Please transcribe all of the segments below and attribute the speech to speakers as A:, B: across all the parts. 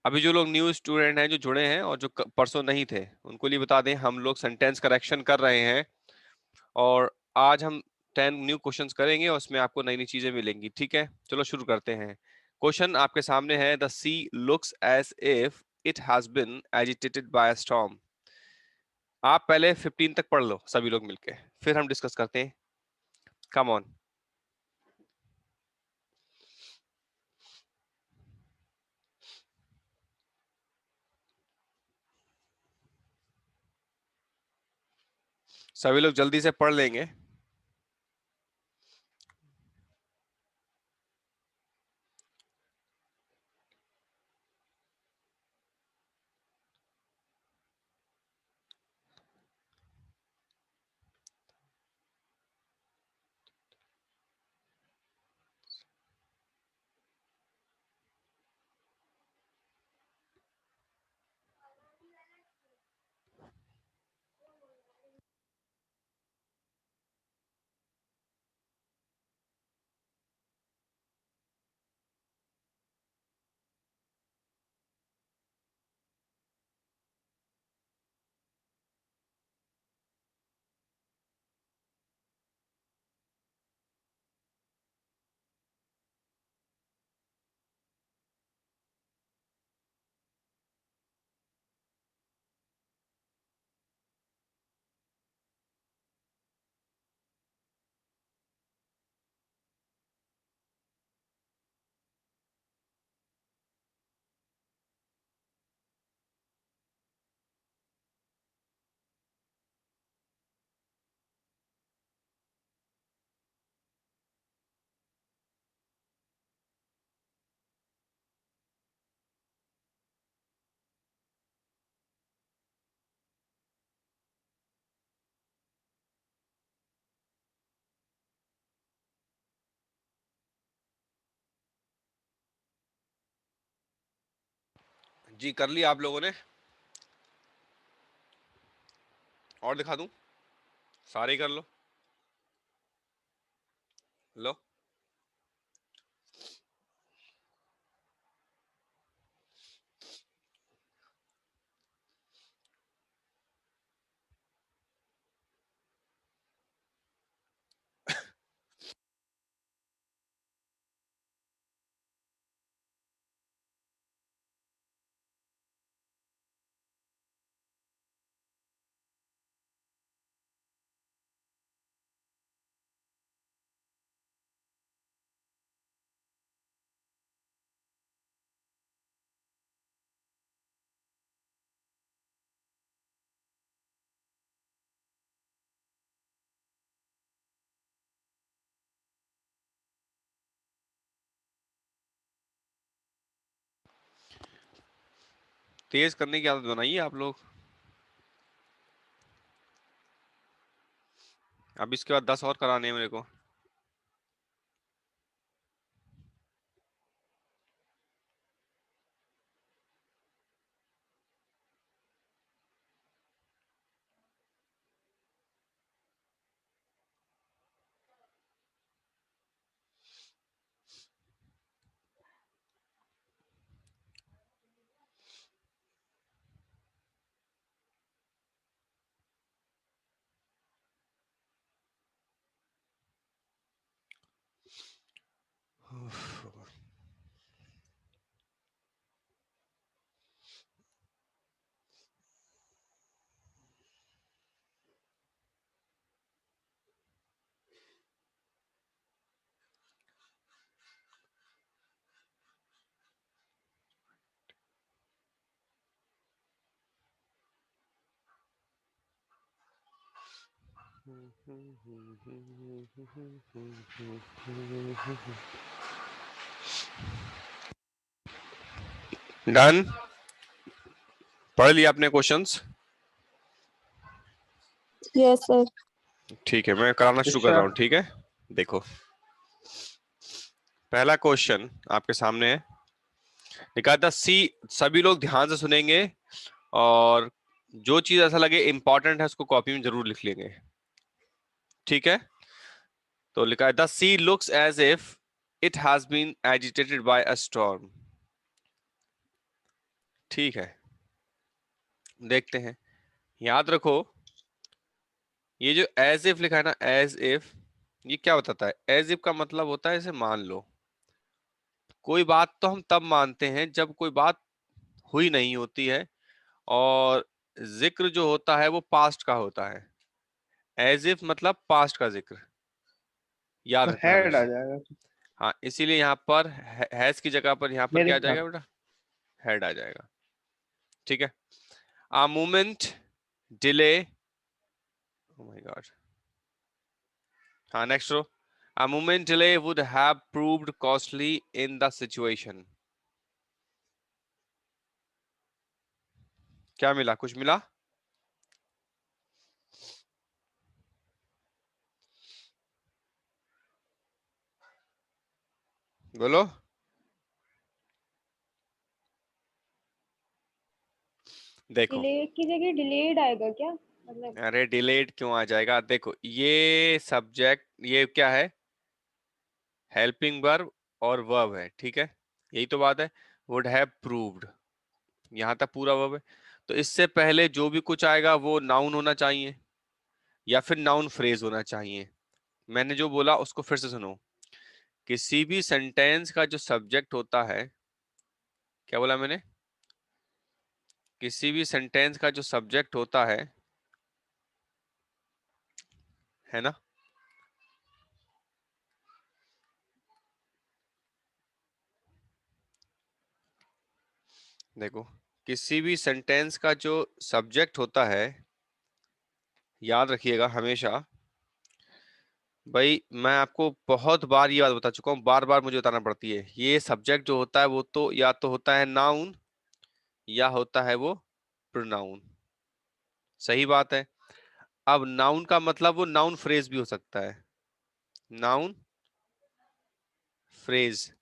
A: अभी जो लोग न्यू स्टूडेंट हैं जो जुड़े हैं और जो परसों नहीं थे उनको लिए बता दें, हम लोग सेंटेंस करेक्शन कर रहे हैं और आज हम 10 न्यू क्वेश्चंस करेंगे और उसमें आपको नई नई चीजें मिलेंगी। ठीक है, चलो शुरू करते हैं। क्वेश्चन आपके सामने है, the sea looks as if it has been agitated by a storm. आप पहले 15 तक पढ़ लो सभी लोग मिलके, फिर हम डिस्कस करते हैं। Come on. सभी लोग जल्दी से पढ़ लेंगे। जी कर लिया आप लोगों ने? और दिखा दूं? सारे ही कर लो। लो। तेज करने की आदत बनाइए आप लोग। अब इसके बाद 10 और कराने हैं मेरे को। डन। पढ़ लिया आपने क्वेश्चंस?
B: Yes sir.
A: ठीक है, मैं कराना शुरू कर रहा हूँ। ठीक है, देखो पहला क्वेश्चन आपके सामने है। लिखा था सी, सभी लोग ध्यान से सुनेंगे और जो चीज ऐसा लगे इंपॉर्टेंट है उसको कॉपी में जरूर लिख लेंगे। ठीक है, तो लिखा है the sea looks as if it has been agitated by a storm. ठीक है, देखते हैं। याद रखो, ये जो एज इफ लिखा है ना, एज इफ, ये क्या बताता है? एज इफ का मतलब होता है, जैसे मान लो कोई बात तो हम तब मानते हैं जब कोई बात हुई नहीं होती है, और जिक्र जो होता है वो पास्ट का होता है। एज इफ मतलब पास्ट का जिक्र, याद
B: तो
A: रखना
B: हेड आ
A: हमेशा।
B: जाएगा।
A: हाँ, इसीलिए यहाँ पर हैज की जगह पर यहाँ पर
B: मेरे
A: क्या आ
B: हिसाब
A: जाएगा बेटा? हेड आ जाएगा। ठीक है। A moment delay. Oh my God. हाँ, next row. A moment delay would have proved costly in the situation. क्या मिला? कुछ मिला? बोलो। देखो,
C: डिले की जगह डिलेड आएगा क्या? मतलब
A: अरे डिलेड क्यों आ जाएगा? देखो, ये सब्जेक्ट, ये क्या है? हेल्पिंग वर्ब और वर्ब है, ठीक है, यही तो बात है। वुड हैव प्रूव्ड, यहां तक पूरा वर्ब है। तो इससे पहले जो भी कुछ आएगा वो नाउन होना चाहिए, या फिर नाउन फ्रेज होना चाहिए। मैंने जो बोला उसको फिर से सुनो। किसी भी सेंटेंस का जो सब्जेक्ट होता है, क्या बोला मैंने? किसी भी सेंटेंस का जो सब्जेक्ट होता है ना, देखो, किसी भी सेंटेंस का जो सब्जेक्ट होता है, याद रखिएगा हमेशा। भाई मैं आपको बहुत बार ये बात बता चुका हूँ, बार बार मुझे बताना पड़ती है। ये सब्जेक्ट जो होता है वो तो या तो होता है नाउन, या होता है वो प्रोनाउन। सही बात है। अब नाउन का मतलब वो नाउन फ्रेज भी हो सकता है, नाउन फ्रेज।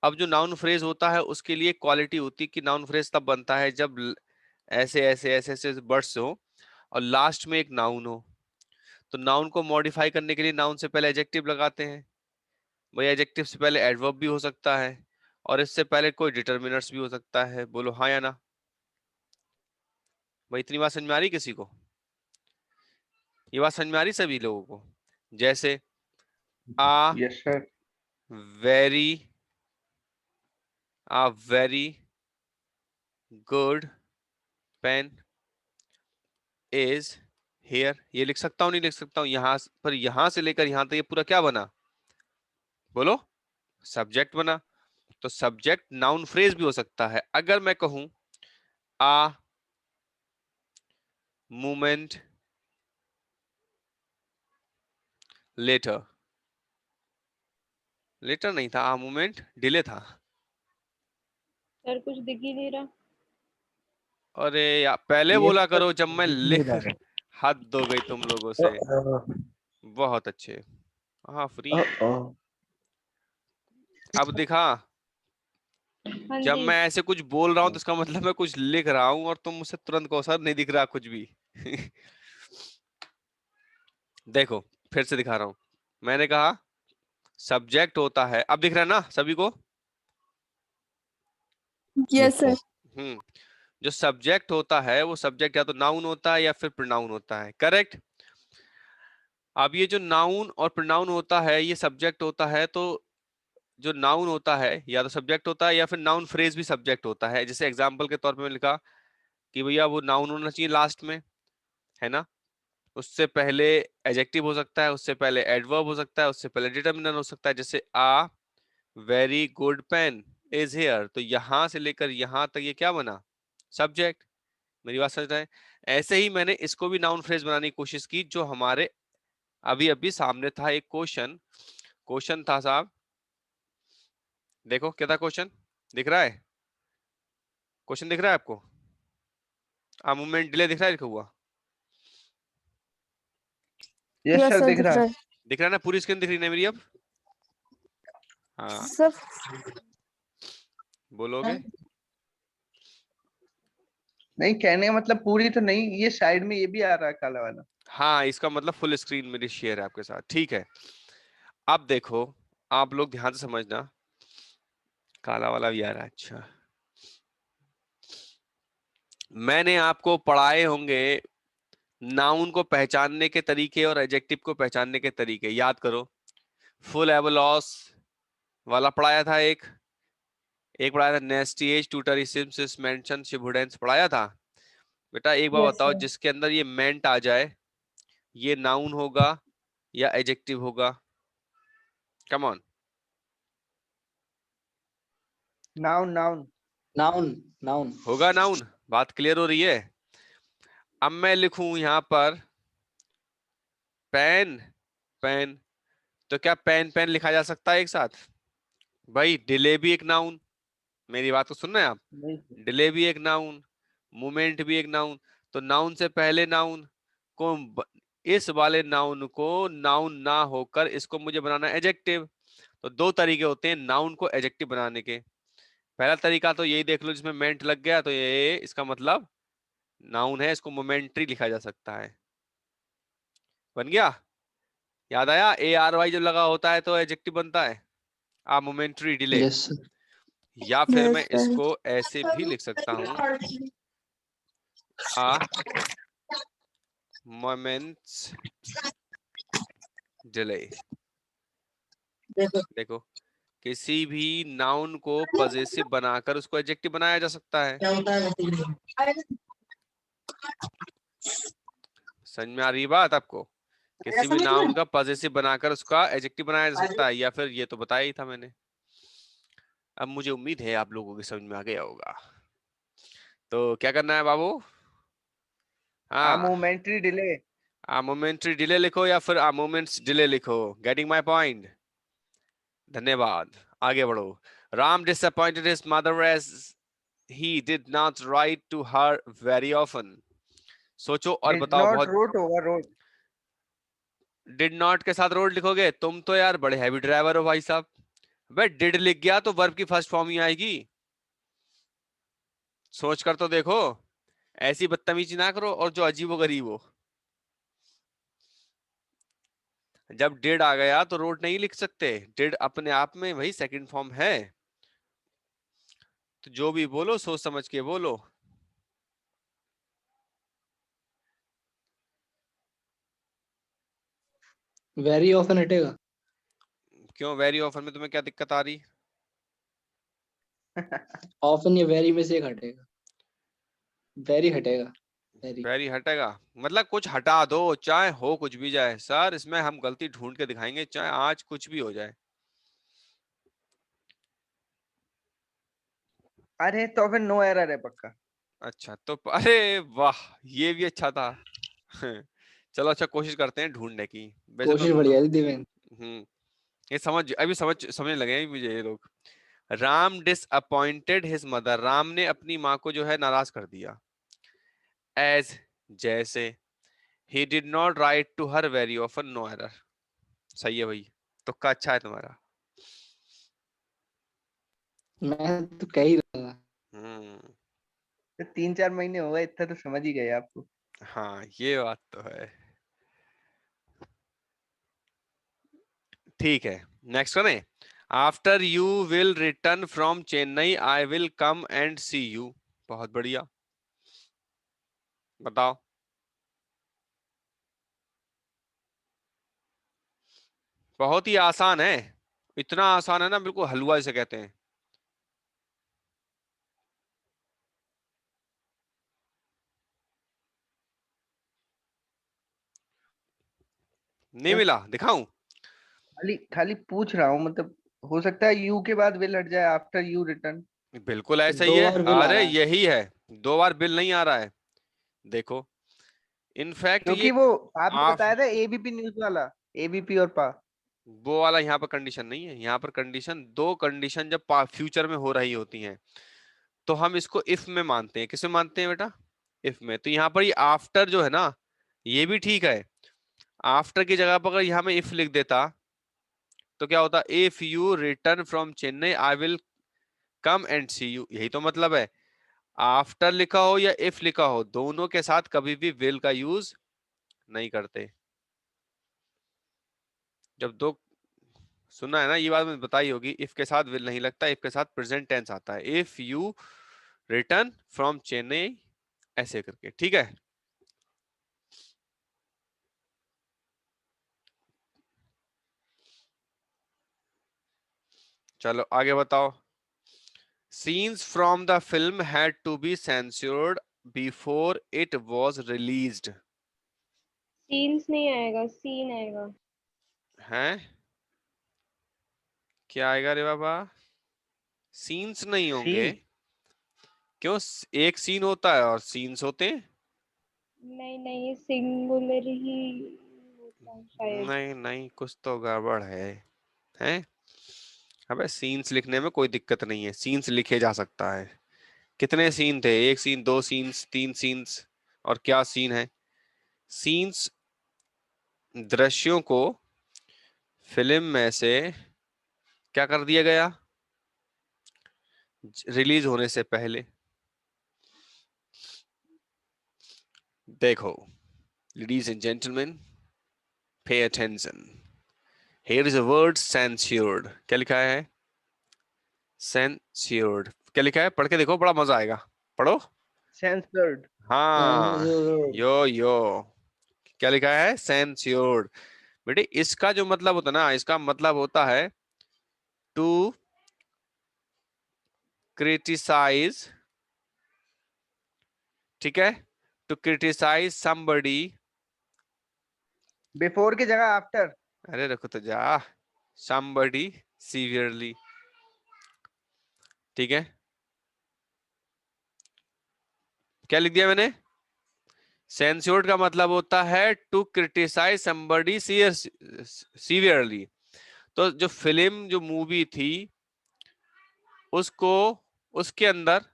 A: अब जो नाउन फ्रेज होता है उसके लिए क्वालिटी होती है कि नाउन फ्रेज तब बनता है जब ऐसे ऐसे ऐसे ऐसे वर्ड्स हो और लास्ट में एक नाउन हो। तो नाउन को मॉडिफाई करने के लिए नाउन से पहले एडजेक्टिव लगाते हैं। भाई एडजेक्टिव से पहले एडवर्ब भी हो सकता है, और इससे पहले कोई डिटर्मिनर्स भी हो सकता है। बोलो हाँ या ना? भाई इतनी बात समझ में आ रही किसी को? ये बात समझ में आ रही सभी लोगों को? जैसे uh
B: yes sir.
A: Very, uh very good pen is here, ये लिख सकता हूँ नहीं लिख सकता हूँ? यहां पर, यहां से लेकर यहां तक ये पूरा क्या बना? बोलो, सब्जेक्ट बना। तो सब्जेक्ट नाउन फ्रेज भी हो सकता है। अगर मैं कहूं आ मोमेंट लेटर, लेटर नहीं था, आ मोमेंट डिले था।
C: सर कुछ दिख ही नहीं रहा।
A: अरे यार, पहले
B: ये
A: बोला
B: सब
A: करो जब मैं
B: दिख नहीं
A: लिख।
B: रहा है।
A: हद हो गई तुम लोगों से। बहुत अच्छे। हाँ, फ्री। अब दिखा,
C: हाँ
A: जब
C: जी।
A: मैं ऐसे कुछ बोल रहा हूं तो इसका मतलब मैं कुछ लिख रहा हूं, और तुम मुझसे तुरंत कहो सर नहीं दिख रहा कुछ भी। देखो, फिर से दिखा रहा हूं। मैंने कहा सब्जेक्ट होता है, अब दिख रहा है ना सभी को?
D: Yes sir.
A: हम्म। जो सब्जेक्ट होता है वो सब्जेक्ट या तो नाउन होता है या फिर प्रोनाउन होता है, करेक्ट? अब ये जो नाउन और प्रोनाउन होता है ये सब्जेक्ट होता है, तो जो नाउन होता है या तो सब्जेक्ट होता है या फिर नाउन फ्रेज भी सब्जेक्ट होता है। जैसे एग्जांपल के तौर पे मैं लिखा कि भैया वो नाउन होना चाहिए लास्ट में, है ना? उससे पहले एडजेक्टिव हो सकता है, उससे पहले एडवर्ब हो सकता है, उससे पहले डिटर्मिनर हो सकता है। जैसे uh very good pen is here, तो यहां से लेकर यहां तक ये क्या बना? सब्जेक्ट। मेरी बात समझ रहे हैं? ऐसे ही मैंने इसको भी नाउन फ्रेज बनाने की कोशिश की, जो हमारे अभी अभी सामने था एक क्वेश्चन। क्वेश्चन था साहब, देखो क्या था क्वेश्चन, दिख रहा है? क्वेश्चन दिख रहा है आपको? मूवमेंट डिले दिख रहा है लिखा हुआ?
B: यस
D: यस
B: सर
D: सर
B: दिख
D: दिख
B: रहा
D: रहा
B: है।
D: है
A: दिख रहा है ना? पूरी स्क्रीन दिख रही है ना मेरी अब? हाँ,
D: सर।
A: बोलोगे?
B: नहीं, कहने का मतलब पूरी तो नहीं, ये साइड में ये भी आ रहा है काला वाला।
A: हाँ, इसका मतलब फुल स्क्रीन मेरी शेयर है आपके साथ, ठीक है। अब देखो, आप लोग ध्यान से समझना, काला वाला भी आ रहा है, अच्छा। मैंने आपको पढ़ाए होंगे नाउन को पहचानने के तरीके और एडजेक्टिव को पहचानने के तरीके, याद करो। फुल एबलॉस वाला पढ़ाया था, एक पढ़ाया था नेस्टी एज ट्यूटर सिस मेंशन शिबुडेंस पढ़ाया था। बेटा एक बार
D: यस
A: बताओ,
D: सर।
A: जिसके अंदर ये मेंट आ जाए, ये नाउन होगा या एडजेक्टिव होगा? Come on.
B: Noun noun
E: noun noun
A: होगा नाउन। बात क्लियर हो रही है? अब मैं लिखूं यहां पर पेन पेन, तो क्या पेन पेन लिखा जा सकता है एक साथ? भाई डिले भी एक नाउन, मेरी बात को सुन रहे हैं आप?
B: नहीं
A: डिले भी एक नाउन, मूवमेंट भी एक नाउन। तो नाउन से पहले नाउन को इस वाले नाउन को नाउन ना होकर इसको मुझे बनाना एडजेक्टिव। तो दो तरीके होते हैं नाउन को एडजेक्टिव बनाने के। पहला तरीका तो यही देख लो, जिसमें मेंट लग गया तो ये इसका मतलब नाउन है, इसको मोमेंट्री लिखा जा सकता है। बन गया? याद आया? ARY जब लगा होता है तो एडजेक्टिव बनता है, आ मोमेंट्री डिले।
E: Yes sir.
A: या फिर मैं
D: यस सर।
A: इसको ऐसे भी लिख सकता हूं, आ मोमेंट्स डिले। देखो, किसी भी नाउन को पजेसिव बनाकर उसको एडजेक्टिव बनाया जा सकता है। समझ में आ रही बात आपको? किसी भी नाउन का पजेसिव बनाकर उसका एडजेक्टिव बनाया जा सकता है, या फिर ये तो बताया ही था मैंने। अब मुझे उम्मीद है आप लोगों की समझ में आ गया होगा। तो क्या करना है बाबू?
B: आ
A: हाँ,
B: मोमेंट्री डिले।
A: आ मोमेंट्री डिले लिखो या फिर आ मोमेंट्स डिले लिखो। Getting my point? धन्यवाद। आगे बढ़ो। Ram disappointed his mother as he did not write to her very often. सोचो और
B: डिड
A: बताओ।
B: नॉट
A: बहुत
B: रोट होगा रोट।
A: डिड नॉट के साथ रोड लिखोगे? तुम तो यार बड़े हैवी ड्राइवर हो भाई साहब। भाई डिड लिख गया तो वर्ब की फर्स्ट फॉर्म ही आएगी। सोच कर तो देखो, ऐसी बदतमीजी ना करो और जो अजीबो गरीब हो। जब डिड आ गया तो रोड नहीं लिख सकते। डिड अपने आप में वही सेकंड फॉर्म है। तो जो भी बोलो सोच समझ के बोलो।
E: वेरी ऑफन हटेगा।
A: क्यों वेरी ऑफन में तुम्हें क्या दिक्कत आ रही?
E: ऑफन या वेरी में से एक हटेगा। वेरी हटेगा। वेरी।
A: वेरी हटेगा मतलब कुछ हटा दो, चाहे हो कुछ भी जाए सर, इसमें हम गलती ढूंढ के दिखाएंगे, चाहे आज कुछ भी हो जाए।
B: अरे तो फिर नो एरर है पक्का।
A: अच्छा तो अरे वाह, ये भी अच्छा था। चलो अच्छा, कोशिश करते हैं ढूंढने की। वैसे तो
E: कोशिश बढ़िया थी दिव्यांग।
A: ये अभी समझने लगे हैं मुझे ये लोग। Ram disappointed his mother, Ram ने अपनी माँ को जो है नाराज कर दिया। एज, जैसे। He did not write to her very often, no error. सही है भाई, तुक्का अच्छा है तुम्हारा।
E: मैं तो कह ही रहा था।
A: हम्म।
B: तो 3-4 महीने हो गए, इतना तो समझ ही गए आपको।
A: हाँ ये बात तो है। ठीक है, नेक्स्ट करें। After you will return from Chennai I will come and see you. बहुत बढ़िया, बताओ। बहुत ही आसान है, इतना आसान है ना, बिल्कुल हलवा इसे कहते हैं। नहीं
B: बस
A: मिला? दिखाऊं?
B: खाली खाली पूछ रहा हूँ, मतलब हो सकता है यू के बाद विल हट जाए, आफ्टर यू रिटर्न।
A: बिल्कुल ऐसा ही
E: दो
A: है।
E: बार विल आ
A: अरे
E: रहा है।
A: यही है, दो बार बिल नहीं आ रहा है। देखो, इनफैक्ट ये
B: क्योंकि वो आपने
A: आप
B: बताया था एबीपी न्यूज वाला, एबीपी और पा।
A: वो वाला यहाँ पर कंडीशन नहीं है। यहाँ पर कंडीशन, दो कंडीशन जब फ्यूचर में हो रही होती हैं तो हम इसको इफ में मानते हैं। किसमें मानते हैं बेटा? इफ में। तो यहाँ पर ये आफ्टर जो है ना, ये भी ठीक है। आफ्टर की जगह पर अगर यहाँ में इफ लिख देता तो क्या होता? If you return from Chennai I will come and see you. यही तो मतलब है। आफ्टर लिखा हो या इफ लिखा हो, दोनों के साथ कभी भी विल का यूज नहीं करते। जब दो, सुना है ना ये बात, मैंने बताई होगी। इफ के साथ विल नहीं लगता, इफ के साथ प्रेजेंट टेंस आता है। If you return from Chennai ऐसे करके, ठीक है। चलो आगे बताओ। Scenes from the film had to be censored before it was released.
C: Scenes नहीं आएगा, सीन आएगा।
A: हैं? क्या आएगा रे बाबा? सीन्स नहीं
B: सी
A: होंगे। क्यों? एक सीन होता है और सीन्स होते हैं।
C: नहीं नहीं, ये सिंगुलर ही होता है शायद।
A: नहीं नहीं, कुछ तो गड़बड़ है। हैं? अबे सीन्स लिखने में कोई दिक्कत नहीं है, सीन्स लिखे जा सकता है। कितने सीन थे? एक सीन, दो सीन्स, तीन सीन्स, और क्या सीन है? सीन्स दृश्यों को फिल्म में से क्या कर दिया गया रिलीज होने से पहले। देखो ladies and gentlemen, pay attention. Here is a word censored. क्या लिखा है? censored क्या लिखा है? पढ़ के देखो, बड़ा मजा आएगा। पढ़ो।
B: सेंसर्ड।
A: हाँ, यो क्या लिखा है? censored। बेटे इसका जो मतलब होता है ना, इसका मतलब होता है टू क्रिटिसाइज, ठीक है, टू क्रिटिसाइज somebody।
B: बिफोर की जगह आफ्टर।
A: अरे रखो तो जा। somebody severely, ठीक है। क्या लिख दिया मैंने? सेंस्योर्ड का मतलब होता है टू क्रिटिसाइज समबडी सीवियरली। तो जो फिल्म, जो मूवी थी, उसको, उसके अंदर,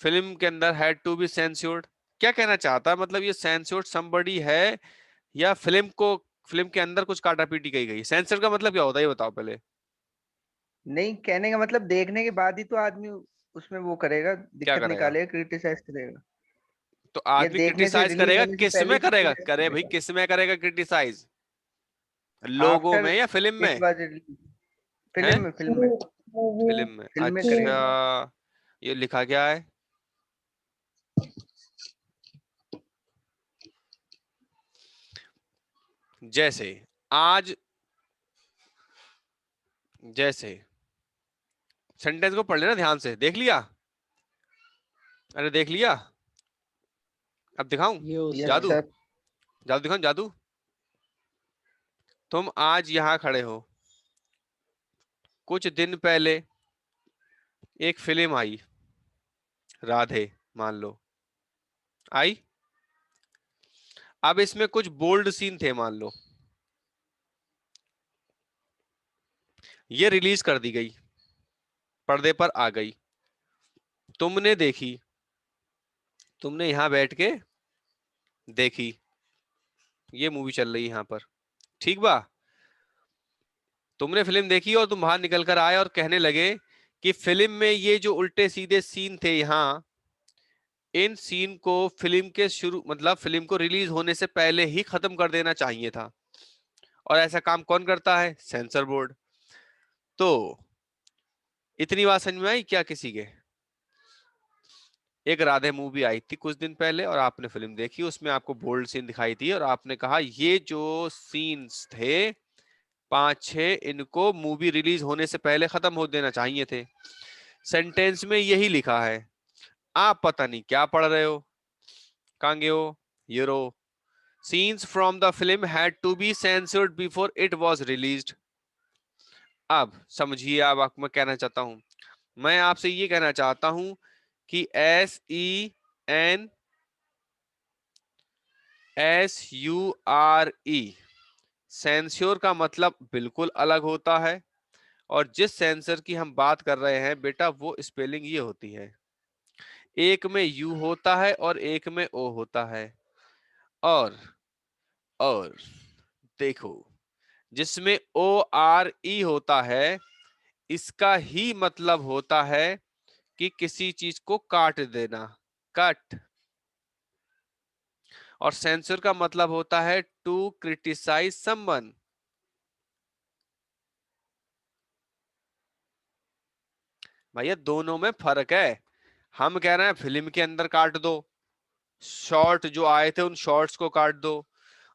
A: फिल्म के अंदर हैड टू बी सेंस्योर्ड। क्या कहना चाहता है? मतलब ये सेंस्योर्ड समबडी है, या फिल्म को, फिल्म के अंदर कुछ काटा पीटी कही गई? सेंसर का मतलब क्या होता है ये बताओ पहले।
B: नहीं, कहने का मतलब देखने के बाद ही तो आदमी उसमें वो करेगा,
A: क्या
B: दिक्कत
A: करेगा?
B: निकालेगा, क्रिटिसाइज करेगा।
A: तो
B: या
A: आदमी
B: देखने से,
A: क्रिटिसाइज
B: रिलीज
A: करेगा,
B: होने से
A: किस
B: पहले
A: में करेगा?
B: क्रिटिसाइज
A: करे भाई,
B: करेगा।
A: किस में करेगा क्रिटिसाइज? लोगों
B: आफ्टर
A: में या फिल्म
B: इट
A: में?
B: Was release.
A: हैं?
B: फिल्म में, फिल्म में।
A: फिल्म में,
B: फिल्म में
A: अच्छा।
B: करेगा।
A: ये लिखा क्या है? जैसे आज, जैसे सेंटेंस को पढ़ लेना ध्यान से। देख लिया? अरे देख लिया? अब दिखाऊं
B: यस
A: जादू?
B: सर।
A: जादू दिखाऊं? जादू। तुम आज यहाँ खड़े हो, कुछ दिन पहले एक फिल्म आई, राधे, मान लो, आई। अब इसमें कुछ बोल्ड सीन थे, मान लो, ये रिलीज कर दी गई, पर्दे पर आ गई, तुमने देखी, तुमने यहां बैठ के देखी, ये मूवी चल रही है यहाँ पर, ठीक बा? तुमने फिल्म देखी और तुम बाहर निकल कर आए और कहने लगे कि फिल्म में ये जो उल्टे सीधे सीन थे यहाँ, इन सीन को फिल्म के शुरू, मतलब फिल्म को रिलीज होने से पहले ही खत्म कर देना चाहिए था। और ऐसा काम कौन करता है? Sensor board. तो इतनी बात समझ में आई क्या किसी के? एक राधे मूवी आई थी कुछ दिन पहले और आपने फिल्म देखी, उसमें आपको बोल्ड सीन दिखाई थी और आपने कहा ये जो सीन्स थे पांच छह, इनको मूवी रिलीज होने से पहले खत्म हो देना चाहिए थे। सेंटेंस में यही लिखा है, आप पता नहीं क्या पढ़ रहे हो, कांगे हो ये रो। Scenes from the film had to be censored before it was released. अब समझिए, अब मैं कहना चाहता हूं, मैं आपसे ये कहना चाहता हूं कि SENSURE, सेंस्योर का मतलब बिल्कुल अलग होता है। और जिस सेंसर की हम बात कर रहे हैं बेटा, वो स्पेलिंग ये होती है, एक में यू होता है और एक में ओ होता है। और और देखो, जिसमें ORE होता है, इसका ही मतलब होता है कि किसी चीज को काट देना, कट। और सेंसर का मतलब होता है टू क्रिटिसाइज समवन। भैया दोनों में फर्क है। हम कह रहे हैं फिल्म के अंदर काट दो, शॉर्ट जो आए थे उन शॉर्ट्स को काट दो,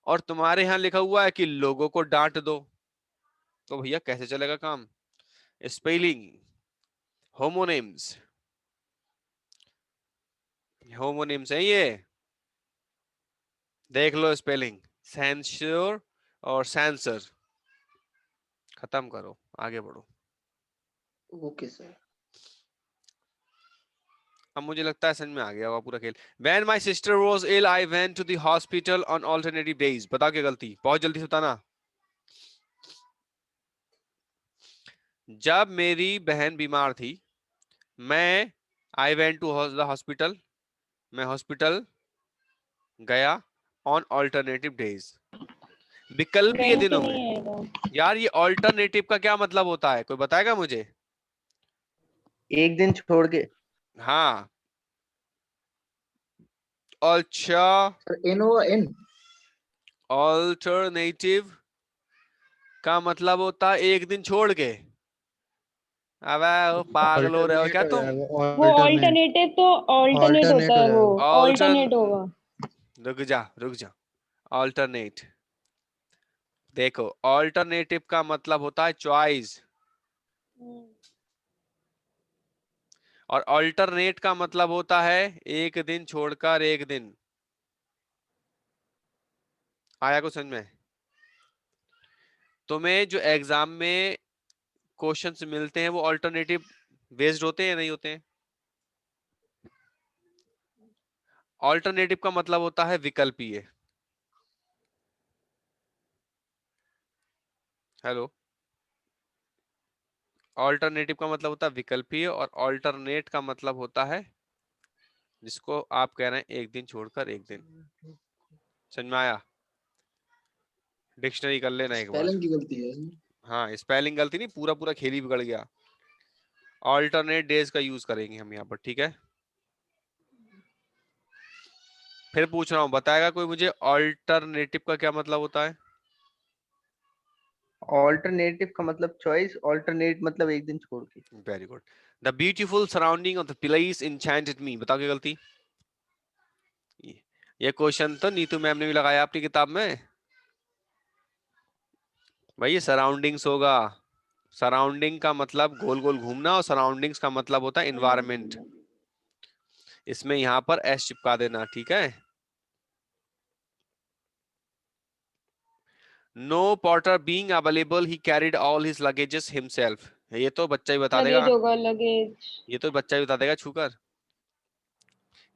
A: और तुम्हारे यहाँ लिखा हुआ है कि लोगों को डांट दो, तो भैया कैसे चलेगा काम? स्पेलिंग, होमोनिम्स, होमोनिम्स है ये, देख लो स्पेलिंग, सेंश्योर और सेंसर। खत्म करो, आगे बढ़ो।
E: Okay sir.
A: अब मुझे लगता है समझ में आ गया होगा पूरा खेल। When my sister was ill, I went to the hospital on alternative days. बताओ क्या गलती, बहुत जल्दी से बताना। जब मेरी बहन बीमार थी, मैं I went to the hospital, मैं हॉस्पिटल गया on alternative days, विकल्पीय
C: Went
A: दिनों में।
C: नहीं आएगा।
A: यार ये ऑल्टरनेटिव का क्या मतलब होता है, कोई बताएगा मुझे?
B: एक दिन छोड़ के।
A: हाँ, अच्छा,
E: सर इन होगा इन।
A: ऑल्टरनेटिव का मतलब होता है एक दिन छोड़ के। अबे वो पागल हो रहे हो क्या तुम?
C: वो ऑल्टरनेटिव तो ऑल्टरनेट होता है, वो
A: ऑल्टर्न
C: ऑल्टरनेट होगा।
A: रुक जा, ऑल्टरनेट। देखो, ऑल्टरनेटिव का मतलब होता है चॉइस, और ऑल्टरनेट का मतलब होता है एक दिन छोड़कर एक दिन। आया कुछ समझ में? तुम्हें जो एग्जाम में क्वेश्चंस मिलते हैं वो ऑल्टरनेटिव बेस्ड होते हैं या नहीं होते हैं? ऑल्टरनेटिव का मतलब होता है विकल्पीय। हेलो, ऑल्टरनेटिव का मतलब होता है विकल्पीय, और ऑल्टरनेट का मतलब होता है जिसको आप कह रहे हैं एक दिन छोड़कर एक दिन। समझ में आया? डिक्शनरी कर लेना एक बार।
E: स्पेलिंग की गलती है इसमें।
A: हाँ, स्पेलिंग गलती नहीं, पूरा पूरा खेल ही बिगड़ गया। ऑल्टरनेट डेज का यूज करेंगे हम यहाँ पर, ठीक है? फिर पूछ रहा हूँ, बताएगा कोई मुझे ऑल्टरनेटिव का क्या मतलब होता है?
B: ऑल्टरनेटिव का मतलब चॉइस, ऑल्टरनेट मतलब एक दिन छोड़ के।
A: Very good. The beautiful surrounding of the place enchanted me, बताओ क्या गलती? ये क्वेश्चन तो नीतू मैम ने भी लगाया अपनी किताब में। भाई ये सराउंडिंग्स होगा, सराउंडिंग का मतलब गोल गोल घूमना, और सराउंडिंग्स का मतलब होता है इन्वायरमेंट। इसमें यहां पर एस चिपका देना, ठीक है? No porter being available, he carried all his luggages himself. ये तो बच्चा ही बता देगा,
C: लगेज होगा, लगेज।
A: ये तो बच्चा ही बता देगा छूकर।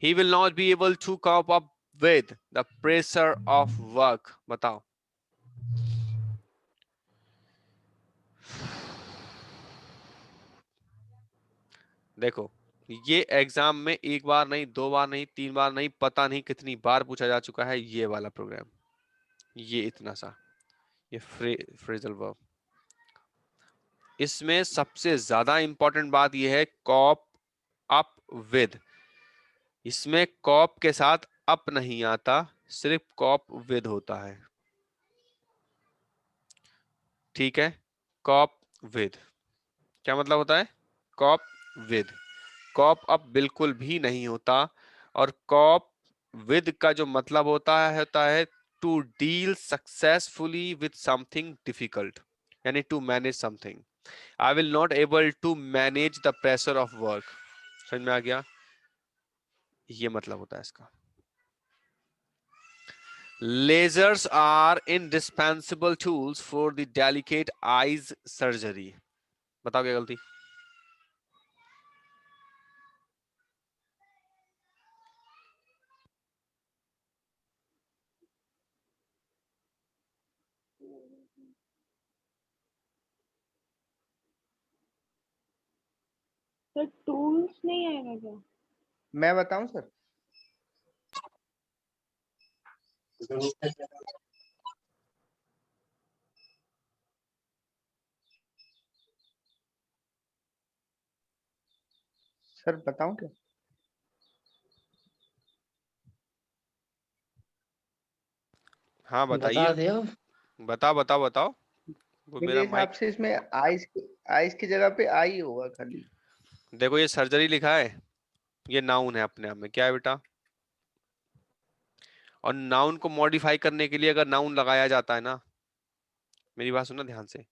A: He will not be able to cope up with the pressure of work, बताओ। देखो, ये एग्जाम में एक बार नहीं, दो बार नहीं, तीन बार नहीं, पता नहीं कितनी बार पूछा जा चुका है ये वाला प्रोग्राम। ये इतना सा, ये फ्रेजल वर्ब। इसमें सबसे ज्यादा इंपॉर्टेंट बात यह है कॉप अप विद। इसमें कॉप के साथ अप नहीं आता, सिर्फ कॉप विद होता है, ठीक है? कॉप विद क्या मतलब होता है? Corp with. कॉप अप बिल्कुल भी नहीं होता, और कॉप विद का जो मतलब होता है to deal successfully with something difficult, यानी to manage something. I will not able to manage the pressure of work. समझ में आ गया? ये मतलब होता है इसका। Lasers are indispensable tools for the delicate eyes surgery. बताओ क्या गलती?
C: तो टूल्स नहीं आएगा क्या?
B: मैं बताऊं सर? सर बताऊं क्या?
A: हाँ
E: बता
A: बताइए,
E: दे अब।
A: बताओ। वो
B: मेरे
A: मेरा
B: हिसाब
A: माइक,
B: से इसमें आइस की जगह पे आई होगा खाली।
A: देखो ये सर्जरी लिखा है, ये नाउन है अपने आप में, क्या है बेटा? और नाउन को मॉडिफाई करने के लिए अगर नाउन लगाया जाता है ना, मेरी बात सुनना ध्यान से,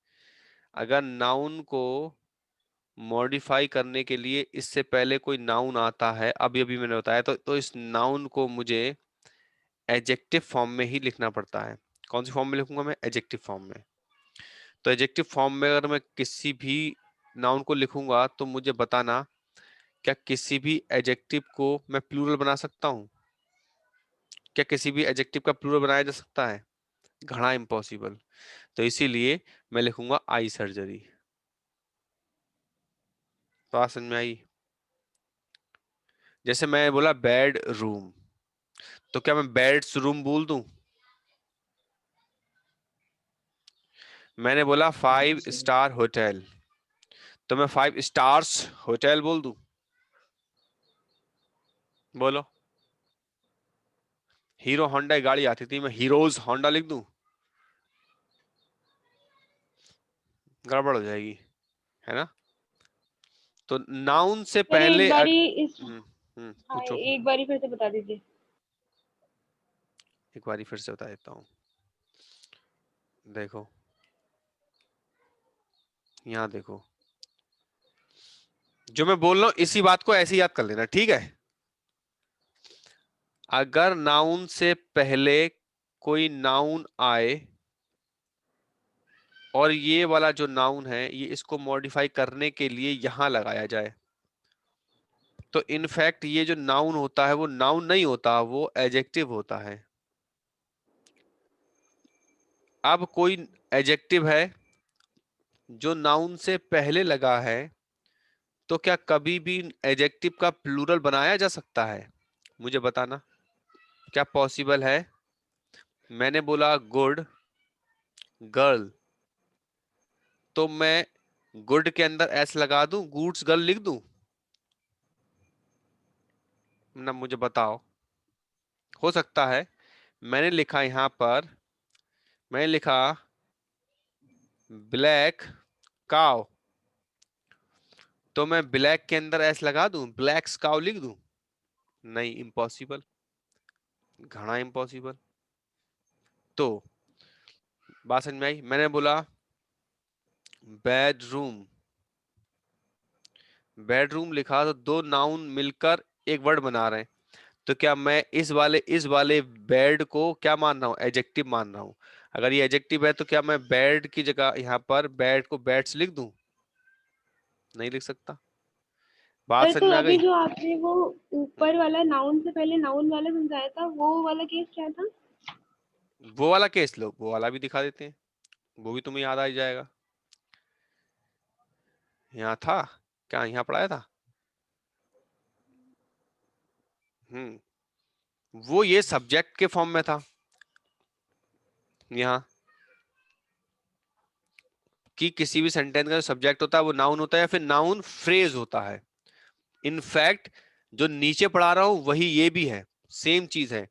A: अगर नाउन को मॉडिफाई करने के लिए इससे पहले कोई नाउन आता है, अभी अभी मैंने बताया, तो इस नाउन को मुझे एडजेक्टिव फॉर्म में ही लिखना पड़ता है। कौन सी फॉर्म में लिखूंगा मैं? एडजेक्टिव फॉर्म में। तो एडजेक्टिव फॉर्म में अगर मैं किसी भी नाउन को लिखूंगा तो मुझे बताना, क्या किसी भी एडजेक्टिव को मैं प्लूरल बना सकता हूं? क्या किसी भी एडजेक्टिव का प्लूरल बनाया जा सकता है? घना इम्पॉसिबल। तो इसीलिए मैं लिखूंगा आई सर्जरी। बात समझ में आई? जैसे मैं बोला बेड रूम, तो क्या मैं बेड्स रूम बोल दूं? मैंने बोला 5
E: सही।
A: स्टार होटल, तो मैं 5 स्टार्स होटल बोल दूं? बोलो। हीरो होंडा की गाड़ी आती थी, मैं हीरोज होंडा लिख दूं? गड़बड़ हो जाएगी, है ना? तो नाउन से
C: सर एक
A: पहले
C: बारी इस हाँ
A: पूछो।
C: एक बारी फिर से बता दीजिए।
A: एक बारी फिर से बता देता हूँ। देखो, यहाँ देखो, जो मैं बोल रहा हूँ इसी बात को ऐसे याद कर लेना, ठीक है? अगर नाउन से पहले कोई नाउन आए और ये वाला जो नाउन है ये इसको मॉडिफाई करने के लिए यहां लगाया जाए, तो इनफैक्ट ये जो नाउन होता है वो नाउन नहीं होता, वो एडजेक्टिव होता है। अब कोई एडजेक्टिव है जो नाउन से पहले लगा है, तो क्या कभी भी एडजेक्टिव का प्लूरल बनाया जा सकता है? मुझे बताना, क्या पॉसिबल है? मैंने बोला गुड गर्ल, तो मैं गुड के अंदर एस लगा दूं, गुड्स गर्ल लिख दूं? ना, मुझे बताओ। हो सकता है। मैंने लिखा यहां पर, मैंने लिखा ब्लैक काव, तो मैं ब्लैक के अंदर एस लगा दूं, ब्लैक काव लिख दूं? नहीं, इम्पॉसिबल, घना इम्पॉसिबल। तो बात समझ में आई? मैंने बोला बेडरूम, बेडरूम लिखा तो दो नाउन मिलकर एक वर्ड बना रहे हैं, तो क्या मैं इस वाले बेड को क्या मान रहा हूँ? एडजेक्टिव मान रहा हूँ। अगर ये एडजेक्टिव है तो क्या मैं बेड की जगह यहाँ पर बेड को बेड्स लिख दूं? नहीं लिख सकता। बात
C: सर
A: समझ
C: तो
A: में आ
C: अभी
A: गई?
C: जो आपने वो ऊपर वाला नाउन से पहले नाउन वाला समझाया था, वो वाला केस क्या था?
A: वो वाला केस लो, वो वाला भी दिखा देते हैं, वो भी तुम्हें याद आ ही जाएगा। यहाँ था क्या? यहाँ पढ़ाया था। वो ये सब्जेक्ट के फॉर्म में था यहाँ, कि किसी भी सेंटेंस का जो सब्जेक्ट होता है वो नाउन होता है या फिर नाउन फ्रेज होता है। इनफैक्ट जो नीचे पढ़ा रहा हूं वही ये भी है, सेम चीज है,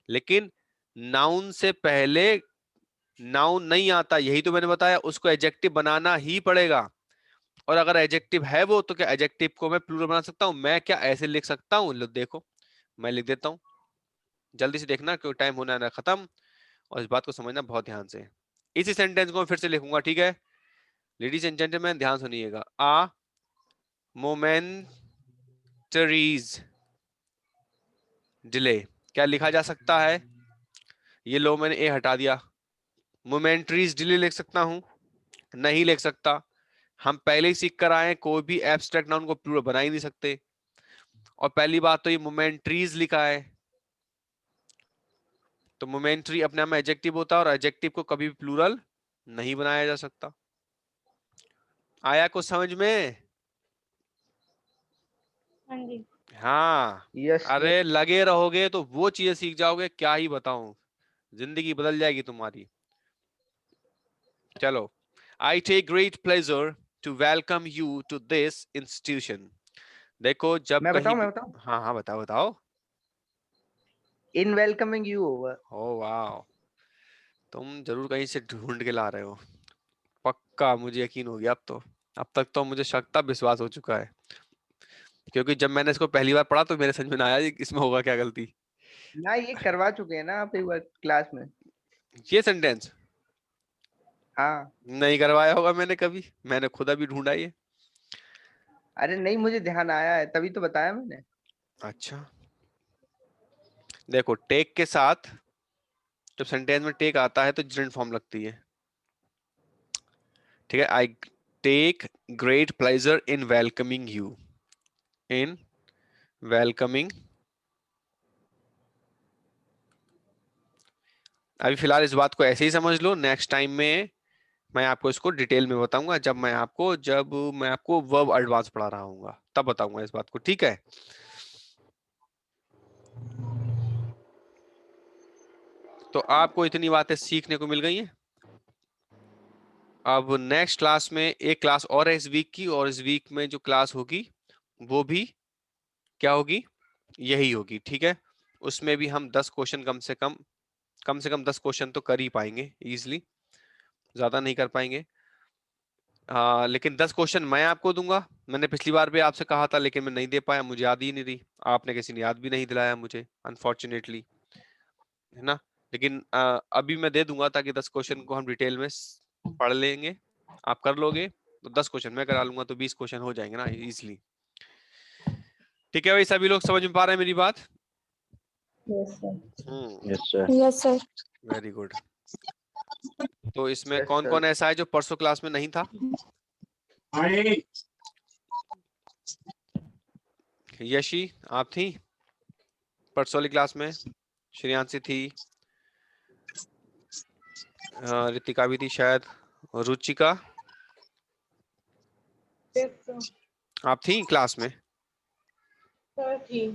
A: लेकिन नाउन से पहले नाउन नहीं आता, यही तो मैंने बताया, उसको एडजेक्टिव बनाना ही पड़ेगा। और अगर एडजेक्टिव है वो, तो क्या एडजेक्टिव को मैं प्लूरल बना सकता हूं? मैं क्या ऐसे लिख सकता हूं? लो देखो, मैं लिख देता हूं, जल्दी से देखना क्योंकि टाइम होना है खत्म, और इस बात को समझना बहुत ध्यान से। इसी सेंटेंस को मैं फिर से लिखूंगा, ठीक है? लेडीज एंड जेंटलमैन ध्यान सुनिएगा। आ मोमेंटरीज डिले, क्या लिखा जा सकता है? ये लो, मैंने ए हटा दिया। मोमेंटरीज डिले लिख सकता हूं? नहीं लिख सकता। हम पहले ही सीख कर आए हैं, कोई भी एब्स्ट्रैक्ट नाउन को प्लूरल बना ही नहीं सकते। और पहली बात तो ये मोमेंटरीज लिखा है, तो मोमेंटरी अपने आप में एडजेक्टिव होता है और एडजेक्टिव को कभी भी प्लूरल नहीं बनाया जा सकता। आया कुछ समझ में?
C: हाँ जी।
A: हाँ।
B: यस
A: अरे लगे रहोगे तो वो चीजें सीख जाओगे, क्या ही बताऊं, जिंदगी बदल जाएगी तुम्हारी। चलो, I take great pleasure to welcome you to this institution. देखो जब कहीं
B: मैं
A: भी,
B: बताऊं
A: हाँ हाँ बताओ बताओ।
B: In welcoming you over.
A: ओ वाह, तुम जरूर कहीं से ढूंढ के ला रहे हो, पक्का मुझे यकीन हो गया अब तो। अब तक तो मुझे शक था, विश्वास हो चुका है, क्योंकि जब मैंने इसको पहली बार पढ़ा तो मेरे समझ में ना आया ये इसमें होगा क्या गलती।
B: ना ये करवा चुके हैं ना आप एक बार क्लास में।
A: ये सेंटेंस
B: हाँ।
A: नहीं करवाया होगा मैंने कभी, मैंने खुद अभी ढूंढा ये।
B: अरे नहीं, मुझे ध्यान आया है तभी तो बताया मैंने।
A: अच्छा देखो, टेक के साथ जब सेंटेंस में टेक आता है तो जेरेंट फॉर्म लगती है, ठीक है। I take great pleasure in welcoming you, in welcoming. अभी फिलहाल इस बात को ऐसे ही समझ लो, नेक्स्ट टाइम में मैं आपको इसको डिटेल में बताऊंगा, जब मैं आपको वर्ब एडवांस पढ़ा रहा हूँ तब बताऊंगा इस बात को, ठीक है। तो आपको इतनी बातें सीखने को मिल गई हैं। अब नेक्स्ट क्लास में एक क्लास और है इस वीक की, और इस वीक में जो क्लास होगी वो भी क्या होगी, यही होगी, ठीक है। उसमें भी हम 10 क्वेश्चन कम से कम 10 क्वेश्चन तो कर ही पाएंगे इजीली, ज्यादा नहीं कर पाएंगे। लेकिन 10 क्वेश्चन मैं आपको दूंगा। मैंने पिछली बार भी आपसे कहा था लेकिन मैं नहीं दे पाया, मुझे याद ही नहीं रही, आपने किसी ने याद भी नहीं दिलाया मुझे अनफॉर्चुनेटली, है ना। लेकिन अभी मैं दे दूंगा ताकि 10 क्वेश्चन को हम डिटेल में पढ़ लेंगे, आप कर लोगे तो 10 क्वेश्चन मैं करा लूंगा तो 20 क्वेश्चन हो जाएंगे ना इजीली। ठीक है भाई, सभी लोग समझ में पा रहे हैं मेरी बात?
C: Yes sir.
D: Yes sir.
C: Yes sir.
A: Very good. तो इसमें
B: Yes,
A: कौन
B: sir.
A: कौन ऐसा है जो परसों क्लास में नहीं था? यशी आप थी परसों वाली क्लास में, श्रेयांशी थी, रितिका भी थी शायद, रुचिका
C: यस सर।
A: आप थी क्लास में?
C: सर थी।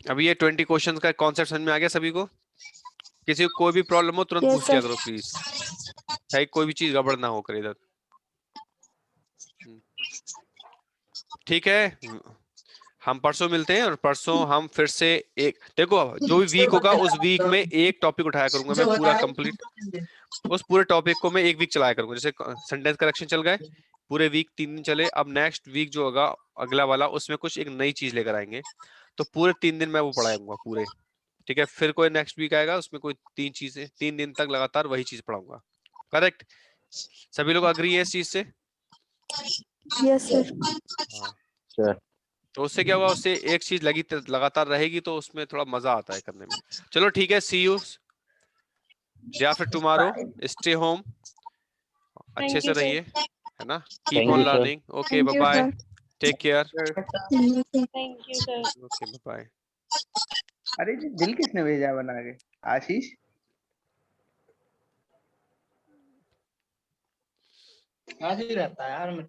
A: अभी ये 20 क्वेश्चंस का कॉन्सेप्ट समझ में आ गया सभी को? किसी को कोई भी प्रॉब्लम हो तुरंत
C: Yes,
A: पूछ लिया
C: sir.
A: करो प्लीज, चाहे कोई भी चीज गड़बड़ ना हो करे इधर, ठीक है। हम परसों मिलते हैं और परसों हम फिर से एक, देखो जो भी वीक होगा उस वीक में एक टॉपिक उठाया करूंगा मैं पूरा कंप्लीट, उस पूरे टॉपिक को मैं एक वीक चलाया करूंगा। जैसे सेंटेंस करेक्शन चल गए पूरे वीक 3 दिन चले, अब नेक्स्ट वीक जो होगा अगला वाला उसमें कुछ एक नई चीज लेकर आएंगे, तो पूरे 3 दिन मैं वो पढ़ाऊंगा पूरे, ठीक है। फिर कोई नेक्स्ट वीक आएगा उसमें कोई 3 दिन तक लगातार वही चीज पढ़ाऊंगा, करेक्ट? सभी लोग अग्री है इस चीज से?
C: Yes, sir.
A: हाँ।
D: सर
A: तो उससे क्या होगा, उससे एक चीज लगातार रहेगी तो उसमें थोड़ा मजा आता है करने में। चलो ठीक है, see you day after tomorrow, stay home, अच्छे
C: Thank
A: से
C: you, sir.
A: रहिए, है ना, keep
D: thank
A: on
D: you sir.
A: Learning, okay bye
C: Thank you,
A: bye,
C: sir.
A: Take care,
B: Sir.
C: Thank you, sir.
A: Okay bye bye.
B: अरे जी, दिल किसने भेजा बना के? आशीष।
E: आज ही रहता है यार।